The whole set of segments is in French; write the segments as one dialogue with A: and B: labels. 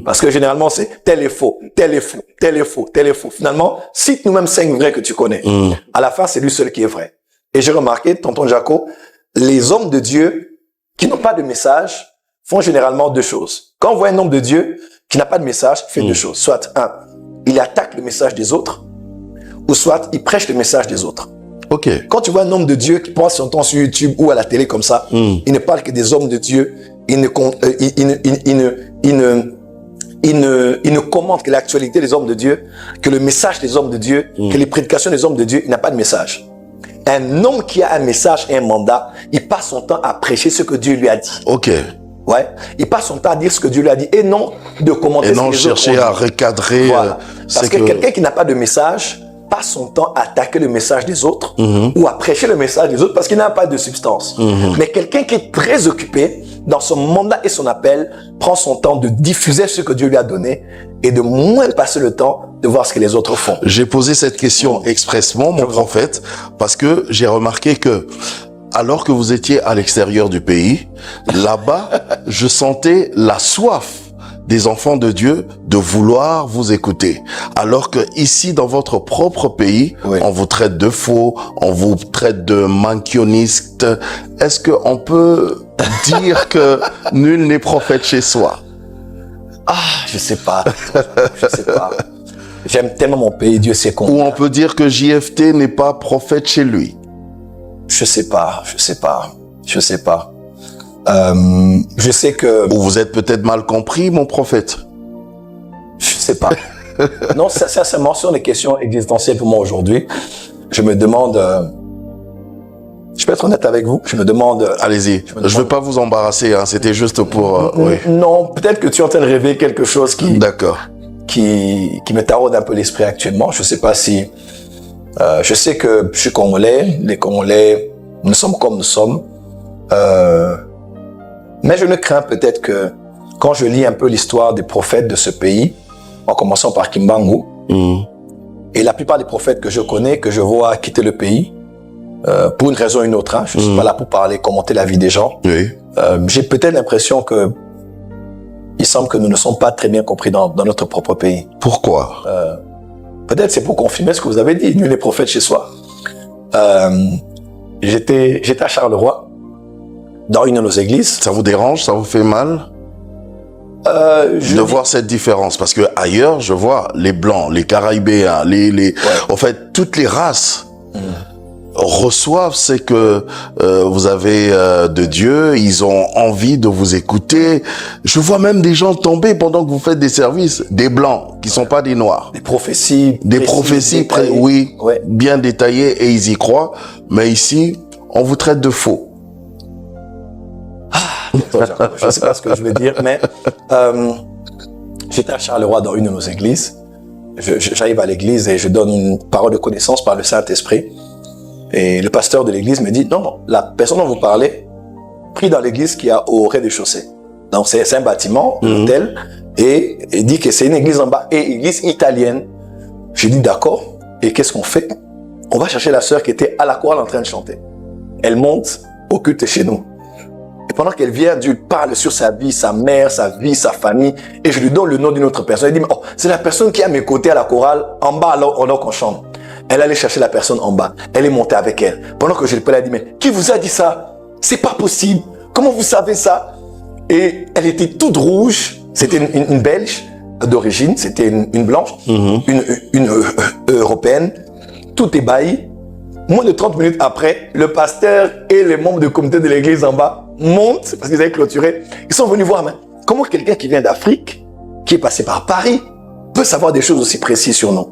A: Parce que généralement, c'est tel est faux, tel est faux, tel est faux, tel est faux. Finalement, cite nous-mêmes 5 vrais que tu connais. À la fin, c'est lui seul qui est vrai. Et j'ai remarqué, tonton Jaco, les hommes de Dieu qui n'ont pas de message font généralement 2 choses. Quand on voit un homme de Dieu qui n'a pas de message, il fait 2 choses. Soit, 1, il attaque le message des autres, ou soit, il prêche le message des autres.
B: Ok.
A: Quand tu vois un homme de Dieu qui passe son temps sur YouTube ou à la télé comme ça, il ne parle que des hommes de Dieu, il ne commente que l'actualité des hommes de Dieu, que le message des hommes de Dieu, que les prédications des hommes de Dieu, il n'a pas de message. Un homme qui a un message et un mandat, il passe son temps à prêcher ce que Dieu lui a dit.
B: Ok.
A: Ouais. Il passe son temps à dire ce que Dieu lui a dit et non de commenter
B: et
A: ce que
B: non
A: les
B: chercher
A: autres ont
B: à
A: dit.
B: recadrer.
A: Voilà. Parce que quelqu'un qui n'a pas de message passe son temps à attaquer le message des autres ou à prêcher le message des autres parce qu'il n'a pas de substance. Mais quelqu'un qui est très occupé dans son mandat et son appel prend son temps de diffuser ce que Dieu lui a donné et de moins passer le temps de voir ce que les autres font.
B: J'ai posé cette question expressement, mon prophète, parce que j'ai remarqué que alors que vous étiez à l'extérieur du pays, là-bas, je sentais la soif des enfants de Dieu de vouloir vous écouter. Alors que ici, dans votre propre pays, on vous traite de faux, on vous traite de mankioniste. Est-ce qu'on peut dire que nul n'est prophète chez soi?
A: Ah, je sais pas. Je sais pas. J'aime tellement mon pays, Dieu sait combien.
B: Ou on peut dire que JFT n'est pas prophète chez lui?
A: Je sais pas. Je sais pas. Je sais que...
B: Ou vous êtes peut-être mal compris, mon prophète?
A: Je sais pas. Non, ça mentionne des questions existentielles pour moi aujourd'hui. Je me demande... je peux être honnête avec vous? Je me demande...
B: Allez-y. Je veux pas vous embarrasser, hein. C'était juste pour... oui.
A: Non, peut-être que tu es en train de rêver quelque chose qui...
B: D'accord.
A: Qui me taraude un peu l'esprit actuellement. Je sais pas si... je sais que je suis Congolais. Les Congolais, nous sommes comme nous sommes. Mais je ne crains peut-être que quand je lis un peu l'histoire des prophètes de ce pays, en commençant par Kimbangu, et la plupart des prophètes que je connais, que je vois quitter le pays, pour une raison ou une autre, hein, je ne suis pas là pour parler, commenter la vie des gens, j'ai peut-être l'impression que il semble que nous ne sommes pas très bien compris dans notre propre pays.
B: Pourquoi?
A: Peut-être c'est pour confirmer ce que vous avez dit, nul n'est prophète chez soi. J'étais à Charleroi, dans une de nos églises.
B: Ça vous dérange? Ça vous fait mal? De voir cette différence? Parce que ailleurs, je vois les Blancs, les Caraïbéens, en fait, toutes les races reçoivent ce que vous avez de Dieu. Ils ont envie de vous écouter. Je vois même des gens tomber pendant que vous faites des services, des Blancs qui sont pas des Noirs.
A: Des prophéties.
B: Des prophéties, oui, bien détaillées et ils y croient. Mais ici, on vous traite de faux.
A: Je ne sais pas ce que je veux dire, mais j'étais à Charleroi dans une de nos églises. J'arrive à l'église et je donne une parole de connaissance par le Saint-Esprit. Et le pasteur de l'église me dit, non, la personne dont vous parlez, prie dans l'église qui a au rez-de-chaussée. Donc c'est un bâtiment, un hôtel, et il dit que c'est une église en bas, et église italienne. J'ai dit d'accord, et qu'est-ce qu'on fait? On va chercher la sœur qui était à la chorale en train de chanter. Elle monte au culte chez nous. Et pendant qu'elle vient, Dieu parle sur sa vie, sa mère, sa vie, sa famille. Et je lui donne le nom d'une autre personne. Elle dit, oh, c'est la personne qui est à mes côtés à la chorale, en bas alors qu'on chante. Elle allait chercher la personne en bas. Elle est montée avec elle. Pendant que je lui parlais, elle dit, mais qui vous a dit ça? C'est pas possible. Comment vous savez ça? Et elle était toute rouge. C'était une Belge d'origine. C'était une blanche. Une européenne. Tout ébahi. Moins de 30 minutes après, le pasteur et les membres du comité de l'église en bas montent, parce qu'ils avaient clôturé, ils sont venus voir, mais comment quelqu'un qui vient d'Afrique, qui est passé par Paris, peut savoir des choses aussi précises sur nous?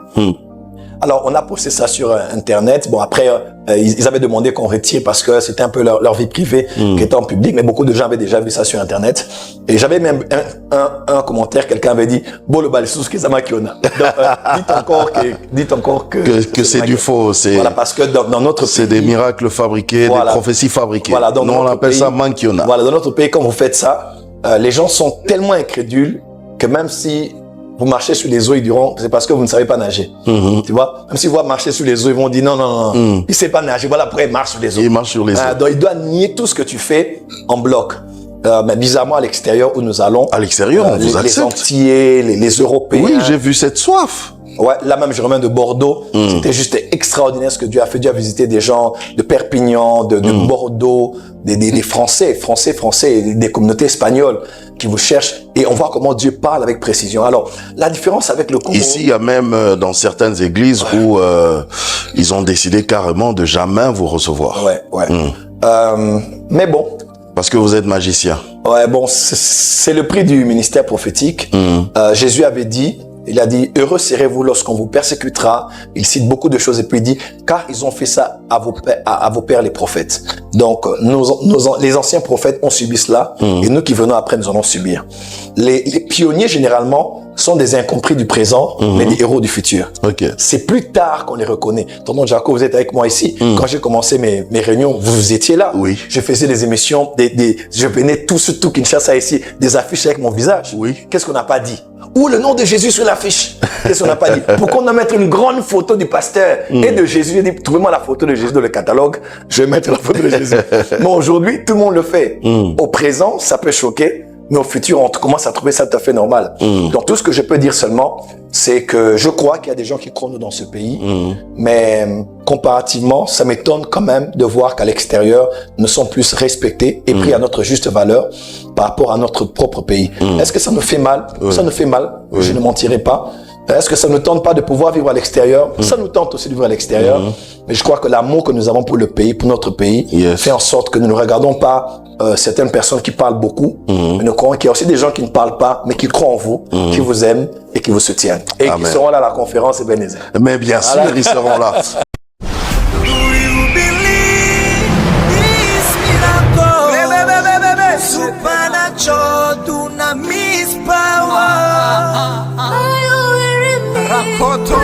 A: Alors, on a posté ça sur Internet. Bon, après, ils avaient demandé qu'on retire parce que c'était un peu leur vie privée qui était en public, mais beaucoup de gens avaient déjà vu ça sur Internet. Et j'avais même un commentaire, quelqu'un avait dit « Bon, le balsous, qu'est-ce qu'il y a ?» Dites encore que
B: c'est du faux.
A: Voilà, parce que dans notre pays...
B: C'est des miracles fabriqués, voilà, des prophéties fabriquées. Voilà, nous, on appelle ça mankiona.
A: Voilà, dans notre pays, quand vous faites ça, les gens sont tellement incrédules que même si vous marchez sur les eaux, ils diront, c'est parce que vous ne savez pas nager. Tu vois? Même si vous marchez sur les eaux, ils vont dire, non, il sait pas nager. Voilà, après, il marche sur les eaux.
B: Il marche sur les eaux.
A: Donc, il doit nier tout ce que tu fais en bloc. mais bizarrement à l'extérieur où nous allons.
B: À l'extérieur, on vous
A: les
B: accepte.
A: Antillais, les Européens.
B: Oui, j'ai vu cette soif.
A: Ouais, là même je reviens de Bordeaux. C'était juste extraordinaire ce que Dieu a fait. Dieu a visité des gens de Perpignan, de Bordeaux, des Français, des communautés espagnoles qui vous cherchent. Et on voit comment Dieu parle avec précision. Alors, la différence avec le Congo...
B: Ici, il y a même dans certaines églises où ils ont décidé carrément de jamais vous recevoir.
A: Ouais. Mais bon...
B: Parce que vous êtes magicien.
A: Ouais, bon, c'est le prix du ministère prophétique. Jésus avait dit... Il a dit, heureux serez-vous lorsqu'on vous persécutera. Il cite beaucoup de choses et puis il dit, car ils ont fait ça à vos pères les prophètes. Donc, les anciens prophètes ont subi cela et nous qui venons après, nous allons subir. Les pionniers, généralement, sont des incompris du présent, mais des héros du futur.
B: Okay.
A: C'est plus tard qu'on les reconnaît. Tonton Jaco, vous êtes avec moi ici. Quand j'ai commencé mes réunions, vous étiez là.
B: Oui.
A: Je faisais des émissions, je venais tout Kinshasa ici, des affiches avec mon visage.
B: Oui.
A: Qu'est-ce qu'on n'a pas dit? Ou le nom de Jésus sur l'affiche. Qu'est-ce qu'on n'a pas dit? Pourquoi on a mettre une grande photo du pasteur et de Jésus? Il dit, trouvez-moi la photo de Jésus dans le catalogue. Je vais mettre la photo de Jésus. Mais aujourd'hui, tout le monde le fait. Au présent, ça peut choquer. Mais au futur, on commence à trouver ça tout à fait normal. Donc, tout ce que je peux dire seulement, c'est que je crois qu'il y a des gens qui croient dans ce pays. Mais comparativement, ça m'étonne quand même de voir qu'à l'extérieur, nous sommes plus respectés et pris à notre juste valeur par rapport à notre propre pays. Est-ce que ça nous fait mal? Ça nous fait mal. Je ne mentirai pas. Est-ce que ça ne nous tente pas de pouvoir vivre à l'extérieur? Ça nous tente aussi de vivre à l'extérieur. Mais je crois que l'amour que nous avons pour le pays, pour notre pays, fait en sorte que nous ne regardons pas certaines personnes qui parlent beaucoup, mais nous croyons qu'il y a aussi des gens qui ne parlent pas, mais qui croient en vous, qui vous aiment et qui vous soutiennent. Et qui seront là à la conférence Ebenezer.
B: Mais bien sûr, ils seront là.
C: Supernatural dunamis power. Rakoto.